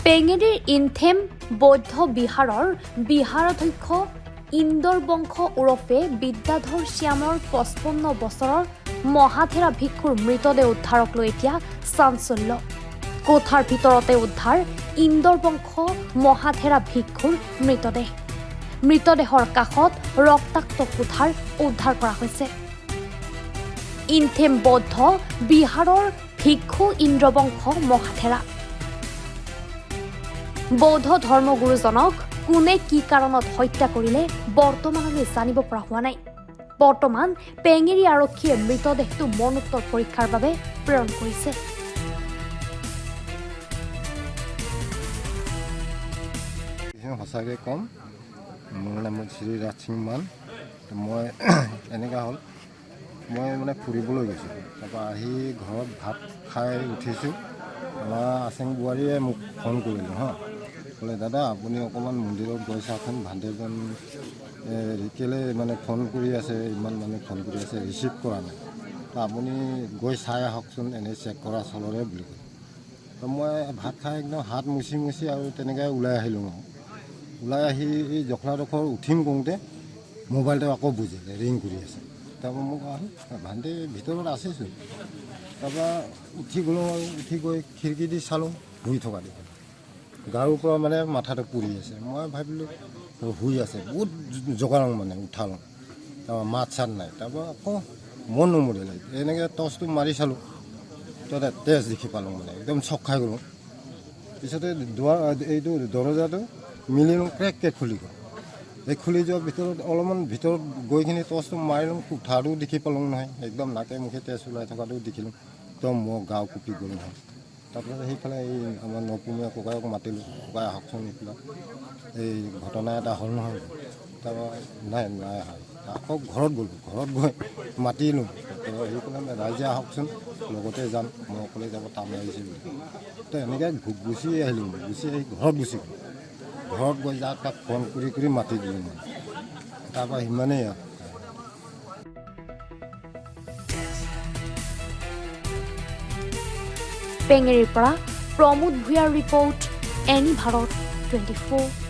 পেঙেৰিৰ ইনথেম বৌদ্ধ বিহাৰৰ বিহাৰাধ্যক্ষ ইন্দৰ বংশ ওৰফে বিদ্যাধৰ শ্যামৰ ৫৫ বছৰৰ মহাথেৰা ভিক্ষুৰ মৃতদেহ উদ্ধাৰক লৈ এতিয়া চাঞ্চল্য। কোঠাৰ ভিতৰতে উদ্ধাৰ ইন্দৰ বংশ মহাথেৰা ভিক্ষুৰ মৃতদেহ। মৃতদেহৰ কাষত ৰক্তাক্ত কোঠাৰ উদ্ধাৰ কৰা হৈছে। ইনথেম বৌদ্ধ বিহাৰৰ ভিক্ষু ইন্দ্ৰবংশ মহাথেৰা। বৌদ্ধ ধৰ্মগুৰুজনক কোনে কি কাৰণত হত্যা কৰিলে বৰ্তমানলৈ জানিব পৰা হোৱা নাই। বৰ্তমান পেঙেৰি আৰক্ষীয়ে মৃতদেহটো মৰণোত্তৰ পৰীক্ষাৰ বাবে প্ৰেৰণ কৰিছে। সঁচাকৈ ক'ম, মোৰ নাম শ্ৰী ৰাজ সিং মান। মই এনেকুৱা হ'ল, মই ফুৰিবলৈ গৈছিলোঁ। তাৰপৰা আহি ঘৰত ভাত খাই উঠিছোঁ। আমাৰ আচেং বোৱাৰীয়ে মোক ফোন কৰিলোঁ হা, ক'লে দাদা আপুনি অকণমান মন্দিৰত গৈ চাওকচোন, ভান্তেজন কেলৈ ফোন কৰি আছে, ইমান ফোন কৰি আছে, ৰিচিভ কৰা নাই, আপুনি গৈ চাই আহকচোন, এনেই চেক কৰা চলৰে বুলি ক'লে। তো মই ভাত খাই একদম হাত মুচি আৰু তেনেকৈ ওলাই আহিলোঁ। ওলাই আহি এই জখলাডোখৰ উঠিম কৰোঁতে মোবাইলটো আকৌ বুজিলে, ৰিং কৰি আছে। তাৰপৰা মোক আহি ভান্তে ভিতৰত আছেচোন। তাৰপৰা উঠি গ'লোঁ আৰু উঠি গৈ খিৰিকী দি চালোঁ, শুই থকা দেখোন। গাৰ পৰা মাথাটো পুৰি আছে। মই ভাবিলোঁ শুই আছে, বহুত জোগাৰং উঠালোঁ। তাৰপৰা মাত চাত নাই। তাৰপৰা আকৌ মন নমৰিলে, এনেকৈ টৰ্চটো মাৰি চালোঁ, তাতে তেজ দেখি পালোঁ, একদম চক খাই গ'লোঁ। পিছতে এইটো দৰজাটো মিলিলোঁ, ক্ৰেককৈ খুলি গ'ল। এই খুলি যোৱাৰ ভিতৰত অলপমান ভিতৰত গৈখিনি টৰ্চটো মাৰিলোঁ, কোঠাটো দেখি পালোঁ নহয়, একদম নাকে মুখে তেজ ওলাই থকাটো দেখিলোঁ। একদম মই গাও কুপি গ'ল নহয়। তাৰপিছত সেইফালে এই আমাৰ নপুমীয়া ককাইক মাতিলোঁ, ককাই আহকচোন, এইফালে এই ঘটনা এটা হ'ল নহয়। তাৰপৰা নাই আহা। আকৌ ঘৰত গ'লোঁ, ঘৰত গৈ মাতিলোঁ, সেইফালে ৰাইজে আহকচোন, লগতে যাম, মই অকলে যাব টান লাগিছে বুলি। তো এনেকৈ গুচি আহিলোঁ, গুচি আহি ঘৰত গুচি গ'লোঁ। ঘৰত গৈ যাক তাক ফোন কৰি মাতি দিলোঁ। তাৰপৰা সিমানেই আৰু। পেঙেৰিৰ পৰা প্ৰমোদ ভূঞাৰ ৰিপৰ্ট, এনি ভাৰত 24।